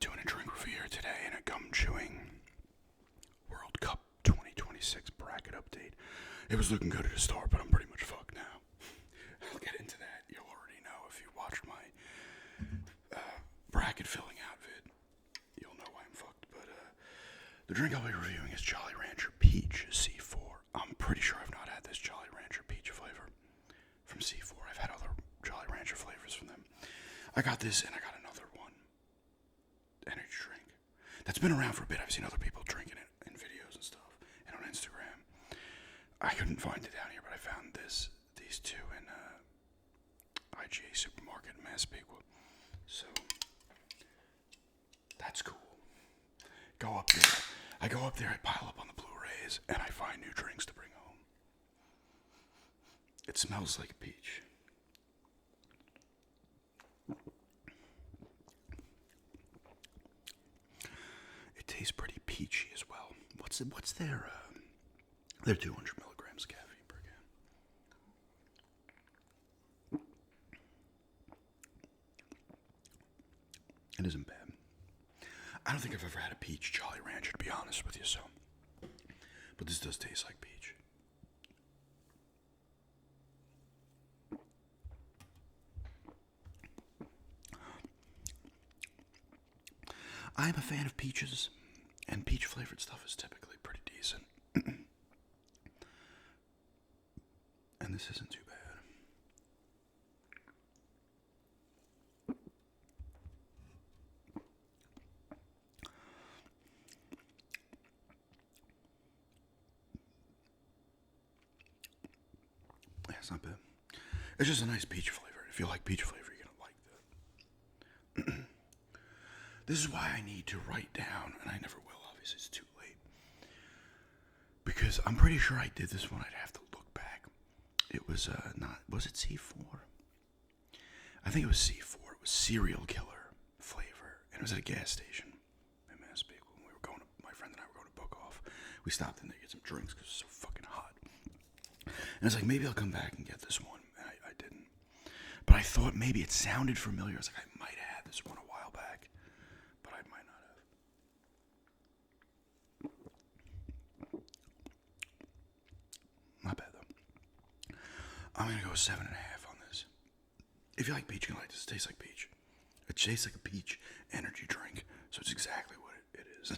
Doing a drink review here today and a gum chewing World Cup 2026 bracket update. It was looking good at the start, but I'm pretty much fucked now. I'll get into that. You'll already know if you watched my bracket filling out vid. You'll know why I'm fucked. But the drink I'll be reviewing is Jolly Rancher Peach C4. I'm pretty sure I've not had this Jolly Rancher Peach flavor from C4. I've had other Jolly Rancher flavors from them. I got this and I got another one. Energy drink. That's been around for a bit. I've seen other people drinking it in videos and stuff and on Instagram. I couldn't find it down here, but I found these two in IGA supermarket in Massapequa. So that's cool. I go up there, I pile up on the Blu-rays, and I find new drinks to bring home. It smells like a peach. It tastes pretty peachy as well. What's their 200 milligrams of caffeine per can. It isn't bad. I don't think I've ever had a peach Jolly Rancher, to be honest with you, so. But this does taste like peach. I'm a fan of peaches, and peach flavored stuff is typically pretty decent. And this isn't too bad. Yeah, it's not bad. It's just a nice peach flavor. If you like peach flavor, you're gonna like that. This is why I need to write down, and I never will, obviously, it's too late. Because I'm pretty sure I did this one, I'd have to look back. It was was it C4? I think it was C4. It was Serial Killer flavor, and it was at a gas station in Massapequa. When we were my friend and I were going to book off. We stopped in there to get some drinks because it was so fucking hot. And I was like, maybe I'll come back and get this one, and I didn't. But I thought maybe it sounded familiar. I was like, I might have had this one a while back. But I might not have. Not bad, though. I'm going to go 7.5 on this. If you like peach, you can like this. It tastes like peach. It tastes like a peach energy drink. So it's exactly what it is.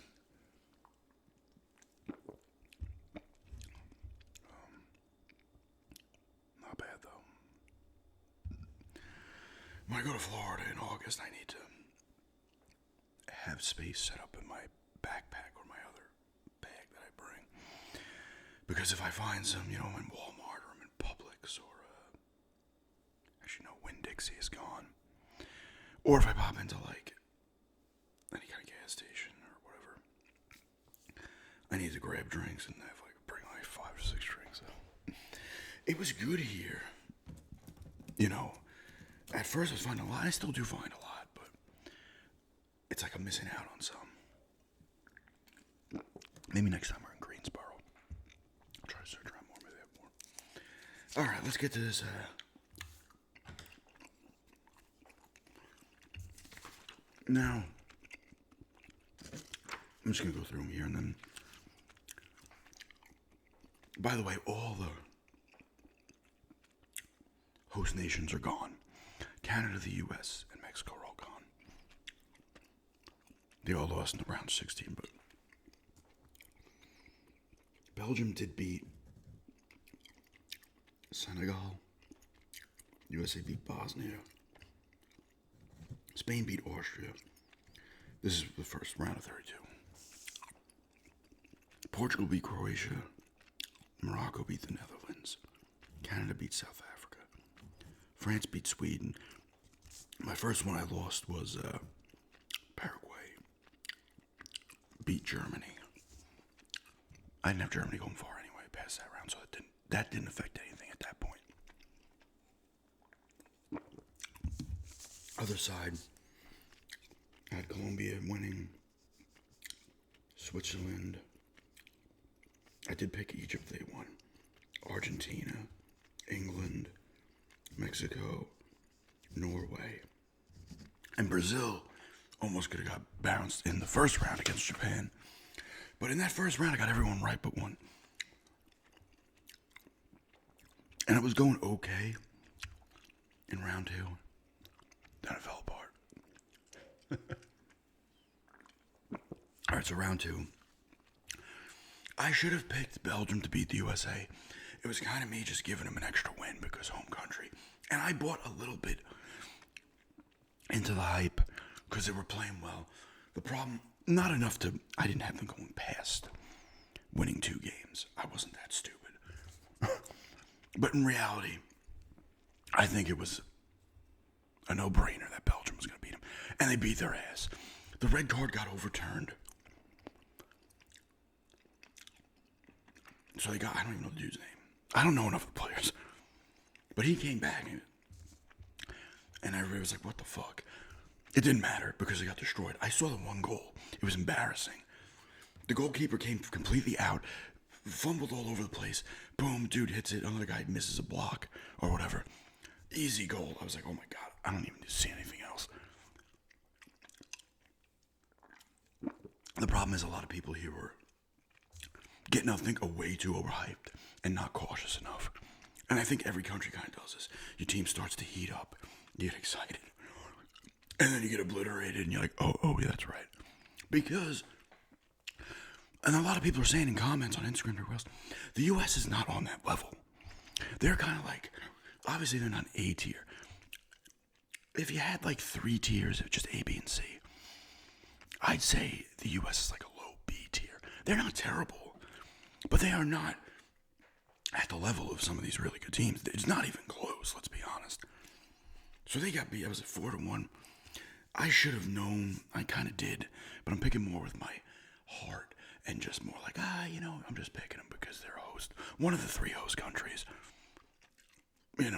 Not bad, though. When I go to Florida in August, I need to have space set up in my backpack or my other bag that I bring. Because if I find some, in Walmart or I'm in Publix or, actually no, Winn-Dixie is gone. Or if I pop into like any kind of gas station or whatever, I need to grab drinks and bring like 5 or 6 drinks. So it was good here. At first I was finding a lot. I still do find a lot, but it's like I'm missing out on some. Maybe next time we're in Greensboro. I'll try to search around more. Maybe I have more. Alright, let's get to this. Now, I'm just going to go through them here and then. By the way, all the host nations are gone. Canada, the U.S., and Mexico are all gone. They all lost in the round 16, but Belgium did beat Senegal. USA beat Bosnia. Spain beat Austria. This is the first round of 32. Portugal beat Croatia. Morocco beat the Netherlands. Canada beat South Africa. France beat Sweden. My first one I lost was Paraguay beat Germany. I didn't have Germany going far anyway past that round, so that didn't affect anything at that point. Other side, I had Colombia winning, Switzerland. I did pick Egypt, they won. Argentina, England, Mexico, Norway, and Brazil almost could have got bounced in the first round against Japan. But in that first round, I got everyone right but one. And it was going okay in round 2. Then it fell apart. All right, so round 2. I should have picked Belgium to beat the USA. It was kind of me just giving them an extra win because home country. And I bought a little bit into the hype because they were playing well. The problem, not enough to, I didn't have them going past winning 2 games. I wasn't that stupid. But in reality, I think it was a no-brainer that Belgium was going to beat them. And they beat their ass. The red card got overturned. So they got, I don't even know the dude's name. I don't know enough of the players. But he came back and everybody was like, what the fuck? It didn't matter because they got destroyed. I saw the one goal. It was embarrassing. The goalkeeper came completely out, fumbled all over the place. Boom, dude hits it. Another guy misses a block or whatever. Easy goal. I was like, oh my God, I don't even need to see anything else. The problem is a lot of people here were getting, I think, way too overhyped and not cautious enough. And I think every country kind of does this. Your team starts to heat up. You get excited. And then you get obliterated and you're like, oh, yeah, that's right. Because, and a lot of people are saying in comments on Instagram requests, the U.S. is not on that level. They're kind of like, obviously they're not A tier. If you had like 3 tiers of just A, B, and C, I'd say the U.S. is like a low B tier. They're not terrible, but they are not at the level of some of these really good teams. It's not even close, let's be honest. So they got beat. I was at 4-1. I should have known. I kind of did, but I'm picking more with my heart and just more like, I'm just picking them because they're a host. One of the 3 host countries. You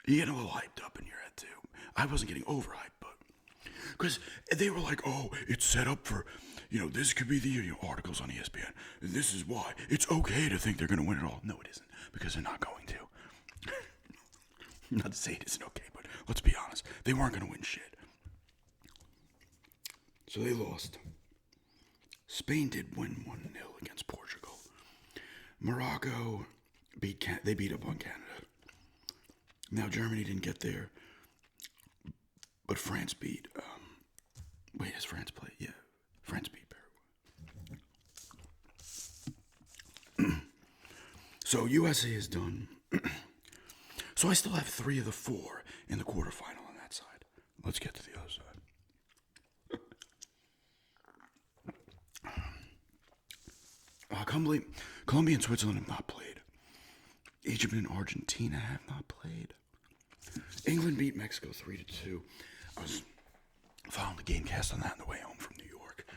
get a little hyped up in your head too. I wasn't getting overhyped, but because they were like, oh, it's set up for, this could be the articles on ESPN. This is why it's okay to think they're going to win it all. No, it isn't, because they're not going to. Not to say it isn't okay, but let's be honest. They weren't going to win shit. So they lost. Spain did win 1-0 against Portugal. Morocco beat up on Canada. Now Germany didn't get there, but France beat. Has France played? Yeah, France beat Paraguay. So USA is done. So I still have 3 of the 4 in the quarterfinal on that side. Let's get to the other side. Colombia and Switzerland have not played. Egypt and Argentina have not played. England beat Mexico 3-2. I was following the game cast on that on the way home from New York.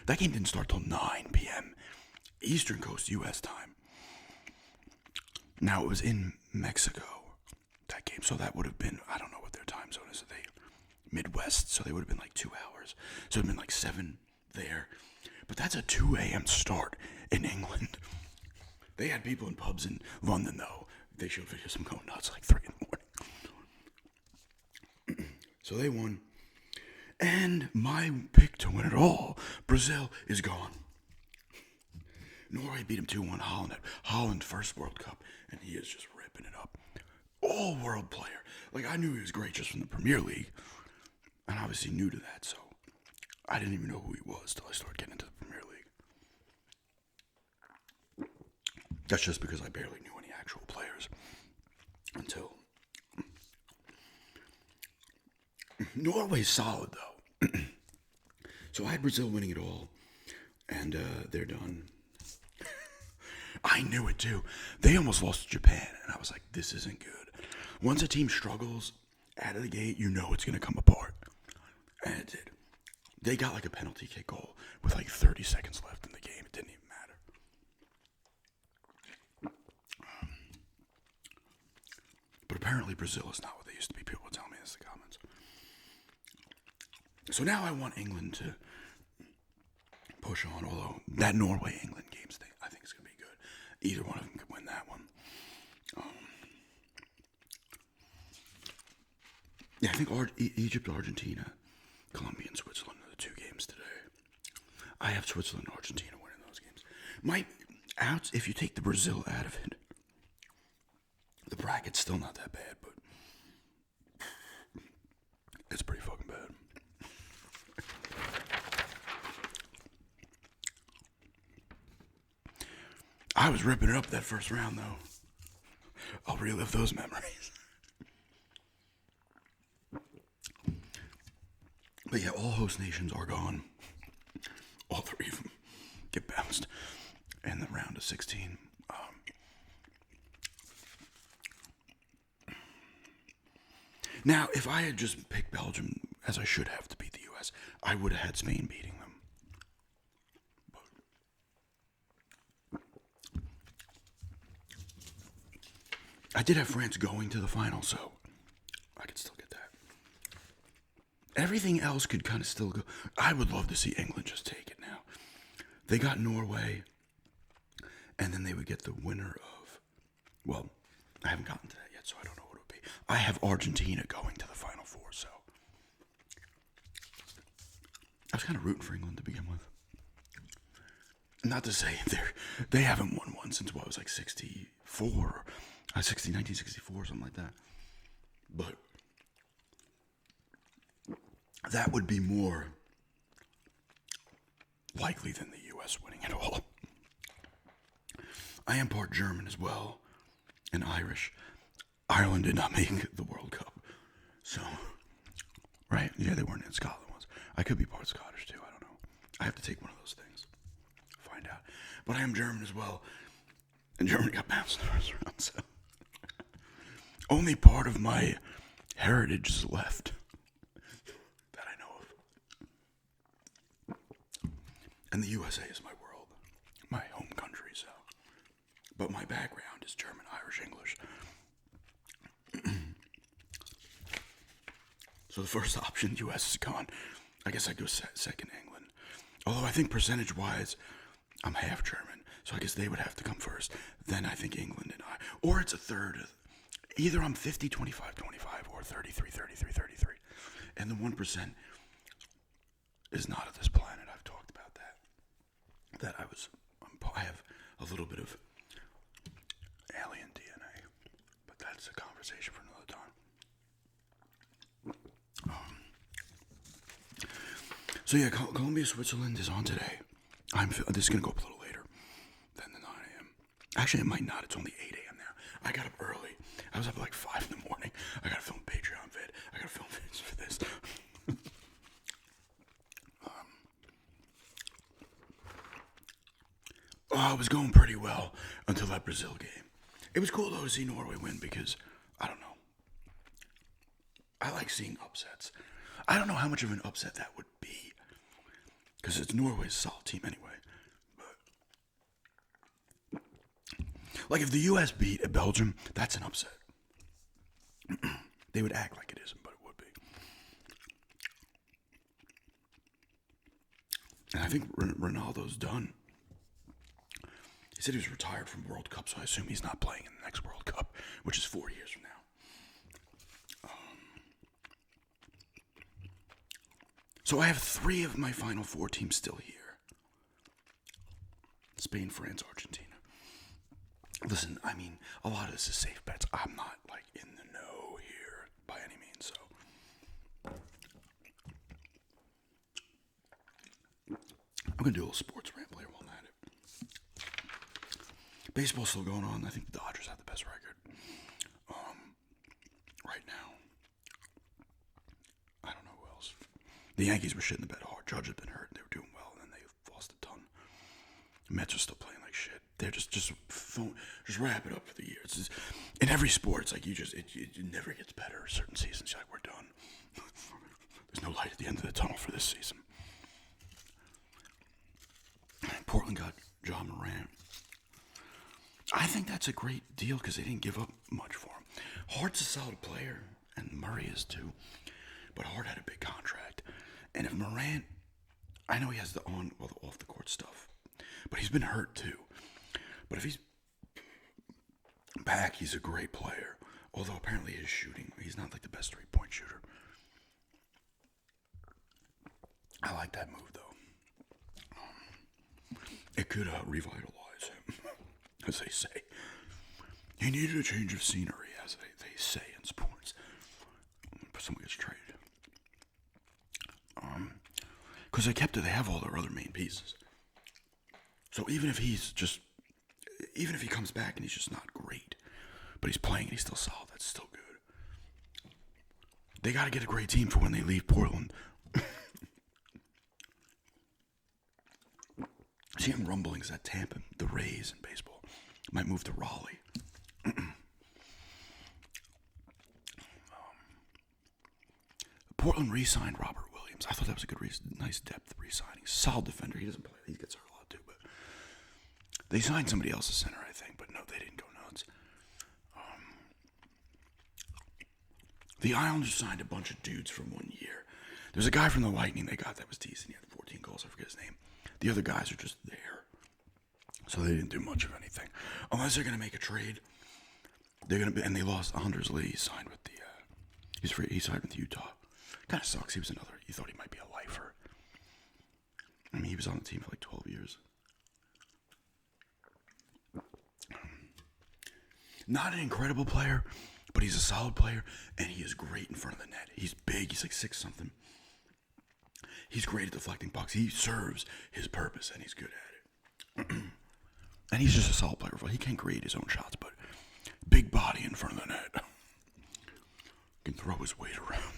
That game didn't start till 9 p.m. Eastern Coast U.S. time. Now, it was in Mexico, that game, so that would have been, I don't know what their time zone is. They Midwest, so they would have been like 2 hours. So it would have been like 7 there. But that's a 2 a.m. start in England. They had people in pubs in London, though. They showed videos of them going nuts like 3 in the morning. So they won. And my pick to win it all, Brazil, is gone. Norway beat him 2-1 Holland first World Cup, and he is just ripping it up. All-world player. Like, I knew he was great just from the Premier League, and obviously new to that, so I didn't even know who he was till I started getting into the Premier League. That's just because I barely knew any actual players until... Norway's solid, though. So I had Brazil winning it all, and they're done. I knew it, too. They almost lost to Japan, and I was like, this isn't good. Once a team struggles out of the gate, you know it's going to come apart. And it did. They got like a penalty kick goal with like 30 seconds left in the game. It didn't even matter. But apparently Brazil is not what they used to be. People tell me this in the comments. So now I want England to push on, although that Norway-England game I think is going to be good. Either one of them could win that one. Yeah, I think Egypt, Argentina, Colombia, and Switzerland I have Switzerland and Argentina winning those games. Might out if you take the Brazil out of it, the bracket's still not that bad, but it's pretty fucking bad. I was ripping it up that first round, though. I'll relive those memories. But yeah, all host nations are gone. All three of them get bounced in the round of 16. Now, if I had just picked Belgium, as I should have, to beat the U.S., I would have had Spain beating them. I did have France going to the final, so I could still get that. Everything else could kind of still go. I would love to see England just take it now. They got Norway, and then they would get the winner of, well, I haven't gotten to that yet, so I don't know what it would be. I have Argentina going to the Final Four, so I was kind of rooting for England to begin with. Not to say they haven't won one since, what, it was like 64, 1964, something like that. But that would be more likely than the U.S. winning it all. I am part German as well, and Irish. Ireland did not make the World Cup. So, right? Yeah, they weren't in Scotland once. I could be part Scottish too, I don't know. I have to take one of those things. Find out. But I am German as well. And Germany got bounced in the first round, so. Only part of my heritage is left that I know of. And the USA is my world, my home country, so. But my background is German, Irish, English. So the first option, US, is gone. I guess I'd go second, England. Although I think percentage-wise, I'm half German, so I guess they would have to come first. Then I think England and I. Or it's a third. Either I'm 50, 25, 25, or 33, 33, 33. And the 1% is not of this planet. I've talked about that. That I have a little bit of alien DNA. But that's a conversation for another time. So yeah, Colombia, Switzerland is on today. This is going to go up a little later than the 9 a.m. Actually, it might not. It's only 8 a.m. now. I got up early. I was up at like 5 in the morning. I got to film Patreon vid. I got to film vids for this. I was going pretty well until that Brazil game. It was cool though to see Norway win because, I don't know. I like seeing upsets. I don't know how much of an upset that would be. Because it's Norway's solid team anyway. But like if the U.S. beat Belgium, that's an upset. They would act like it isn't, but it would be. And I think Ronaldo's done. He said he was retired from World Cup, so I assume he's not playing in the next World Cup, which is 4 years from now. So I have 3 of my Final Four teams still here. Spain, France, Argentina. Listen, I mean, a lot of this is safe bets. I'm not, like, in the know here by any means, so. I'm going to do a little sports rant later while I'm at it. Baseball's still going on. I think the Dodgers have the best record right now. I don't know who else. The Yankees were shitting the bed hard. Judge had been hurt. They were doing well, and then they lost a ton. The Mets are still playing like shit. They're just wrap it up for the year. It's just, in every sport, it's like it never gets better. Certain seasons, you're like, we're done. There's no light at the end of the tunnel for this season. Portland got John Morant. I think that's a great deal because they didn't give up much for him. Hart's a solid player, and Murray is too. But Hart had a big contract. And if Morant, I know he has the off the court stuff, but he's been hurt too. But if he's back, he's a great player. Although apparently his shooting, he's not like the best 3-point shooter. I like that move though. could revitalize him, as they say. He needed a change of scenery, as they say in sports. But someone gets traded. Because they have all their other main pieces. So even if he comes back and he's just not great, but he's playing and he's still solid, that's still good. They got to get a great team for when they leave Portland. Seeing rumblings that Tampa, the Rays in baseball, might move to Raleigh. Portland re-signed Robert Williams. I thought that was a good, nice depth re-signing. Solid defender. He doesn't play. He gets hurt a lot too, but they signed somebody else as center, I think. But no, they didn't go nuts. The Islanders signed a bunch of dudes from 1 year. There's a guy from the Lightning they got that was decent. He had 14 goals. I forget his name. The other guys are just there. So they didn't do much of anything. Unless they're going to make a trade. They're going to be, and they lost Anders Lee. He signed with he signed with Utah. Kind of sucks. You thought he might be a lifer. I mean, he was on the team for like 12 years. Not an incredible player, but he's a solid player, and he is great in front of the net. He's big. He's like 6-something. He's great at deflecting pucks. He serves his purpose, and he's good at it. And he's just a solid player. He can't create his own shots, but big body in front of the net. Can throw his weight around.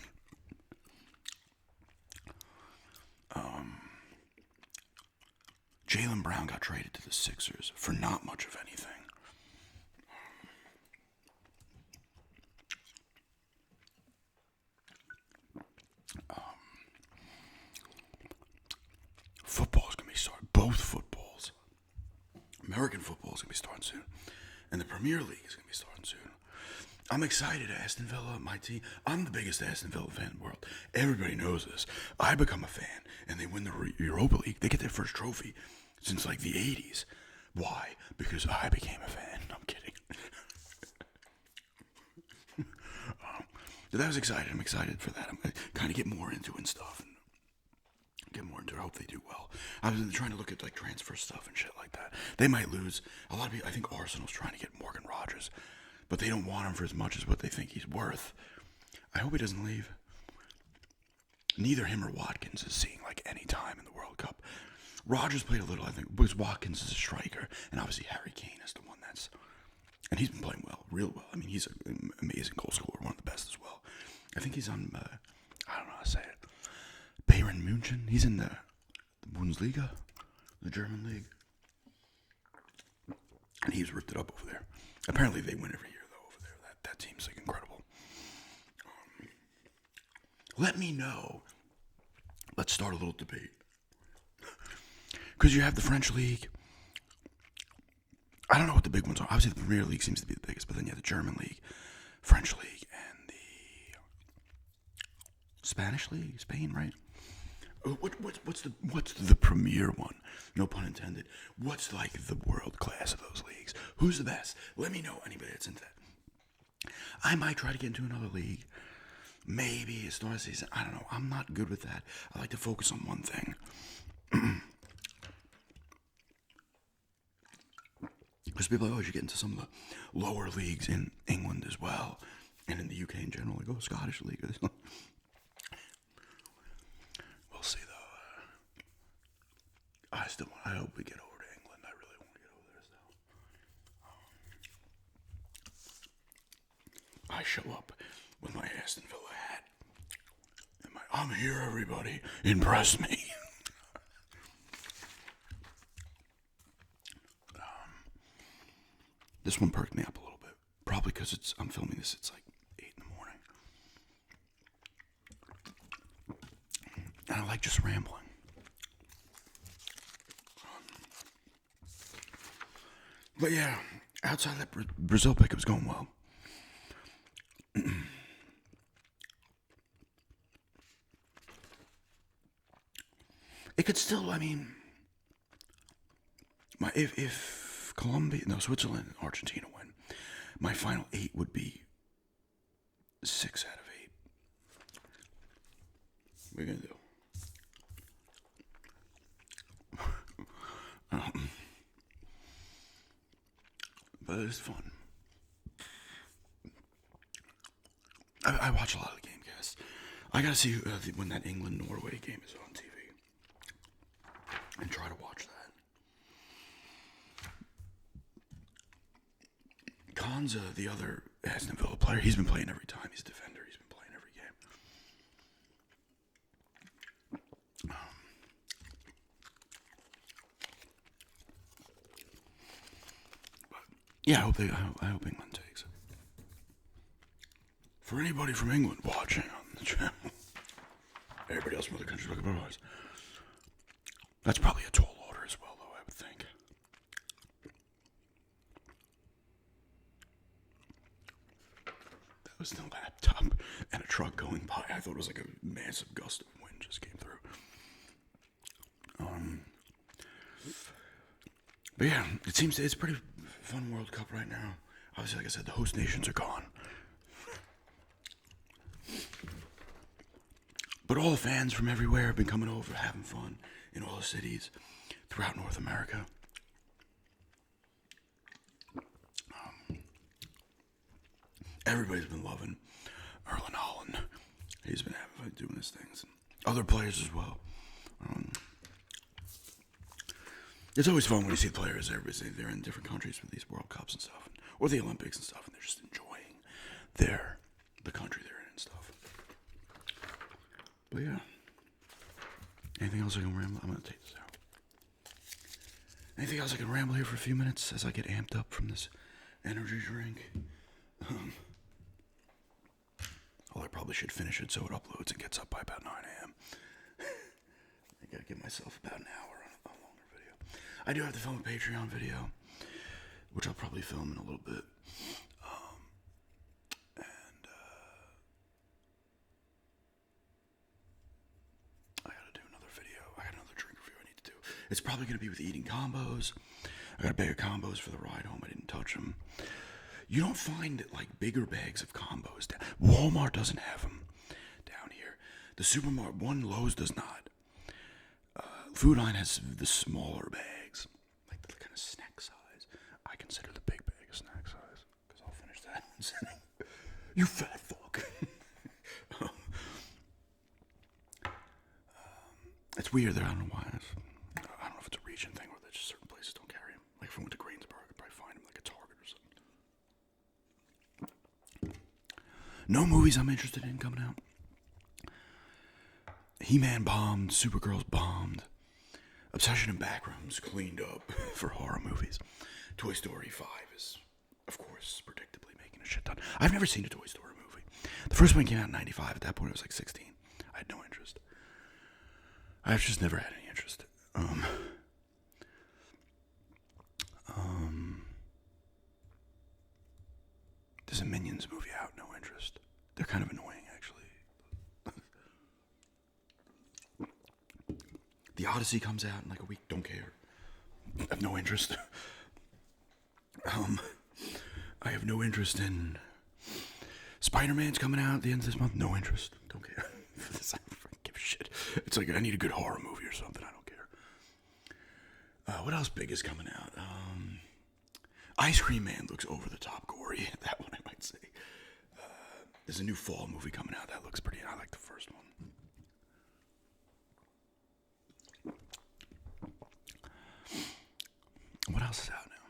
Jaylen Brown got traded to the Sixers for not much of anything. Football's going to be starting. Both footballs. American football is going to be starting soon. And the Premier League is going to be starting soon. I'm excited. Aston Villa, my team. I'm the biggest Aston Villa fan in the world. Everybody knows this. I become a fan, and they win the Europa League. They get their first trophy since like the 80s. Why? Because I became a fan. I'm kidding. So that was exciting. I'm excited for that. I'm going to kind of get more into it and stuff. And get more into it. I hope they do well. I was trying to look at like transfer stuff and shit like that. They might lose. A lot of people, I think Arsenal's trying to get Morgan Rogers, but they don't want him for as much as what they think he's worth. I hope he doesn't leave. Neither him or Watkins is seeing like any time in the World Cup. Rogers played a little, I think, because Watkins is a striker, and obviously Harry Kane is the one that's, and he's been playing well, real well. I mean, he's an amazing goal scorer, one of the best as well. I think he's on, I don't know how to say it, Bayern München. He's in the Bundesliga, the German league, and he's ripped it up over there. Apparently, they win every year though over there. That team's like incredible. Let me know. Let's start a little debate. Because you have the French league. I don't know what the big ones are. Obviously, the Premier League seems to be the biggest, but then you have the German league, French league, and the Spanish league, Spain, right? What's the premier one? No pun intended. What's like the world class of those leagues? Who's the best? Let me know. Anybody that's into that. I might try to get into another league. Maybe start a season. I don't know. I'm not good with that. I like to focus on one thing. Because people are always get into some of the lower leagues in England as well, and in the UK in general. Like, Scottish league. We'll see though. I hope we get over to England. I really want to get over there still. I show up with my Aston Villa hat. And I'm here, everybody. Impress me. This one perked me up a little bit. Probably because I'm filming this, it's like 8 in the morning. And I like just rambling. But yeah, outside that Brazil pick, it was going well. It could still, I mean, if Switzerland and Argentina win, my final 8 would be 6 out of 8. What are we gonna do? it's fun. I watch a lot of the game casts. I gotta see when that England-Norway game is on TV. And try to watch that. Khan's the other Aston Villa player. He's been playing every time. He's a defender. He's been playing every game. But yeah, I hope England takes it. For anybody from England watching on the channel, everybody else from other countries looking otherwise. That's probably a tall order as well, though, I would think. That was the laptop and a truck going by. I thought it was like a massive gust of wind just came through. But yeah, it seems it's a pretty fun World Cup right now. Obviously, like I said, the host nations are gone. But all the fans from everywhere have been coming over, having fun in all the cities throughout North America. Everybody's been loving Erling Haaland. He's been having fun doing his things. And other players as well. It's always fun when you see players. They're in different countries with these World Cups and stuff, or the Olympics and stuff, and they're just enjoying the country they're in and stuff. But yeah. Anything else I can ramble? I'm gonna take this out. Anything else I can ramble here for a few minutes as I get amped up from this energy drink? Well, I probably should finish it so it uploads and gets up by about 9 a.m. I gotta give myself about an hour on a longer video. I do have to film a Patreon video, which I'll probably film in a little bit. I gotta do another video. I got another drink review I need to do. It's probably gonna be with eating combos. I got a bag of combos for the ride home. I didn't touch them. You don't find like bigger bags of combos. Walmart doesn't have them down here. The supermarket, Lowe's does not. Food Line has the smaller bags, like the kind of snack size. I consider the big bag a snack size because I'll finish that in sitting. You fat fuck. It's weird that I don't know why. I don't know if it's a region thing or that just certain places don't carry them. Like if I went to Greensboro, I could probably find them like a Target or something. No movies I'm interested in coming out. He-Man bombed. Supergirl's bombed. Obsession and Backrooms cleaned up for horror movies. Toy Story 5 is, of course, predictably making a shit ton. I've never seen a Toy Story movie. The first one came out in 95. At that point, I was like 16. I had no interest. I've just never had any interest. There's a Minions movie out. No interest. They're kind of annoying, actually. The Odyssey comes out in like a week. Don't care. I have no interest. I have no interest in Spider-Man's coming out at the end of this month. No interest. Don't care. I don't give a shit. It's like I need a good horror movie or something. I don't care. What else big is coming out? Ice Cream Man looks over the top gory. That one I might say. There's a new fall movie coming out that looks pretty. I like the first one. What else is out now?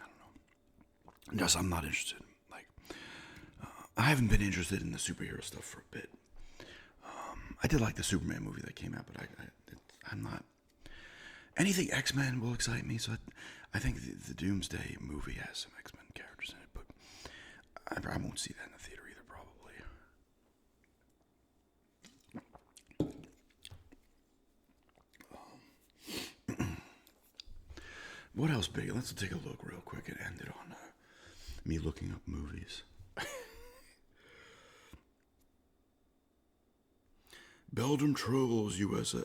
I don't know. Just I'm not interested. Like, I haven't been interested in the superhero stuff for a bit. I did like the Superman movie that came out, but I'm not. Anything X-Men will excite me, so I think the Doomsday movie has some X-Men characters in it, but I won't see that in the theater either, probably. What else big? Let's take a look real quick and end it on me looking up movies. Belgium trolls USA.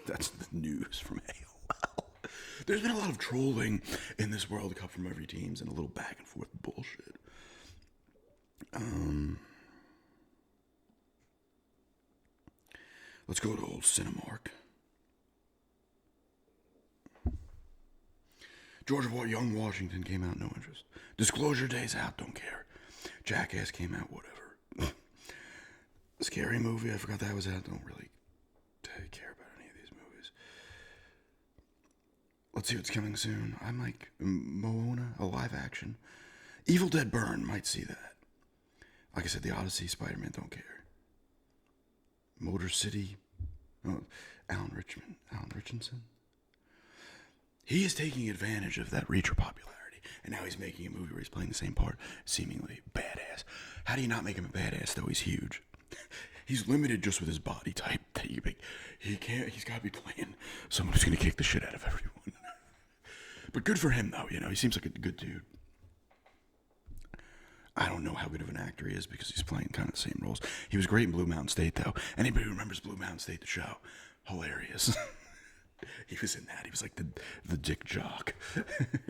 That's the news from AOL. There's been a lot of trolling in this World Cup from every teams and a little back and forth bullshit. Let's go to old Cinemark. Young Washington came out, no interest. Disclosure Day's out, don't care. Jackass came out, whatever. Scary Movie, I forgot that was out, don't really care about any of these movies. Let's see what's coming soon. I'm like Moana, a live action. Evil Dead Burn, might see that. Like I said, The Odyssey, Spider-Man, don't care. Motor City, Alan Richardson. He is taking advantage of that Reacher popularity, and now he's making a movie where he's playing the same part, seemingly badass. How do you not make him a badass, though? He's huge. He's limited just with his body type. That you make. He can't. He's got to be playing someone who's going to kick the shit out of everyone. But good for him, though. You know, he seems like a good dude. I don't know how good of an actor he is because he's playing kind of the same roles. He was great in Blue Mountain State, though. Anybody who remembers Blue Mountain State, the show, hilarious. He was in that. He was like the dick jock.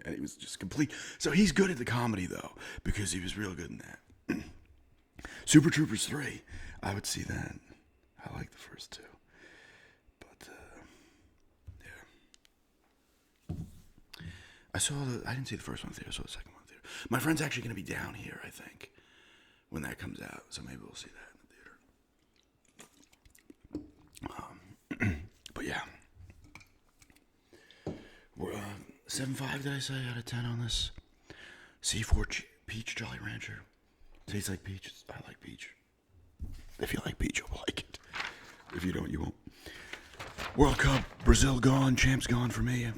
And he was just complete. So he's good at the comedy, though, because he was real good in that. Super Troopers 3. I would see that. I like the first two. But, yeah. I didn't see the first one in theater, I saw the second one in theater. My friend's actually going to be down here, I think, when that comes out. So maybe we'll see that in the theater. But yeah. We're 7.5, did I say, out of 10 on this? C4 Peach Jolly Rancher. Tastes like peach. I like peach. If you like peach, you'll like it. If you don't, you won't. World Cup, Brazil gone, champs gone for me.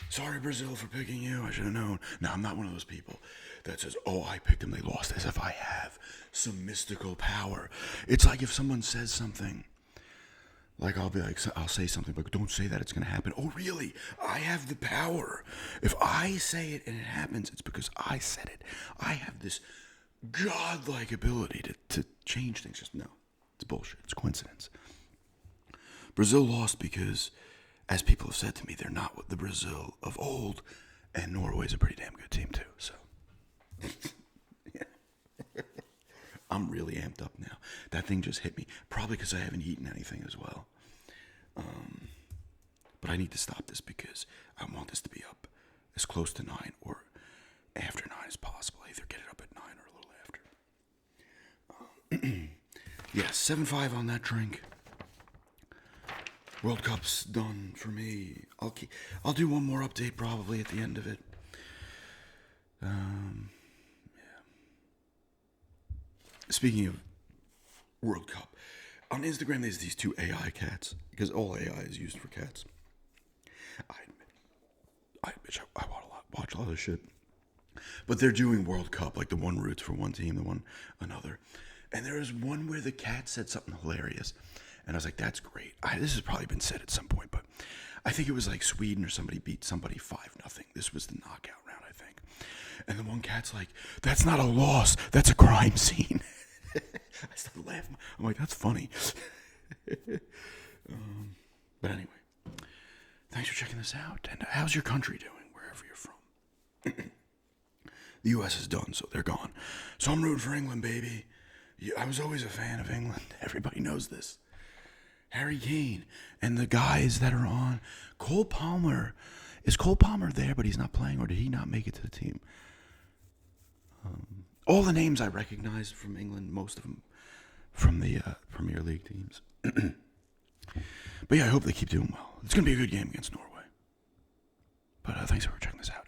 Sorry, Brazil, for picking you. I should have known. No, I'm not one of those people that says, oh, I picked them, they lost, as if I have some mystical power. It's like if someone says something. Like, I'll say something, but don't say that it's going to happen. Oh, really? I have the power. If I say it and it happens, it's because I said it. I have this godlike ability to change things. Just no. It's bullshit. It's coincidence. Brazil lost because, as people have said to me, they're not the Brazil of old, and Norway's a pretty damn good team, too. So, yeah. I'm really amped up now. That thing just hit me. Probably because I haven't eaten anything as well. But I need to stop this because I want this to be up as close to 9 or after 9 as possible. Either get it up at 9 or a little after. Yeah, 7.5 on that drink. World Cup's done for me. I'll do one more update probably at the end of it. Yeah. Speaking of World Cup, on Instagram there's these two AI cats, because all AI is used for cats. I watch a lot of shit. But they're doing World Cup, like the one roots for one team, the one another. And there was one where the cat said something hilarious. And I was like, that's great. This has probably been said at some point, but I think it was like Sweden or somebody beat somebody 5-0. This was the knockout round, I think. And the one cat's like, that's not a loss, that's a crime scene. I started laughing. I'm like, that's funny. But anyway, thanks for checking this out. And how's your country doing, wherever you're from? The U.S. is done, so they're gone. So I'm rooting for England, baby. I was always a fan of England. Everybody knows this. Harry Kane and the guys that are on. Cole Palmer. Is Cole Palmer there, but he's not playing, or did he not make it to the team? All the names I recognize from England, most of them from the Premier League teams. But yeah, I hope they keep doing well. It's going to be a good game against Norway. But thanks for checking this out.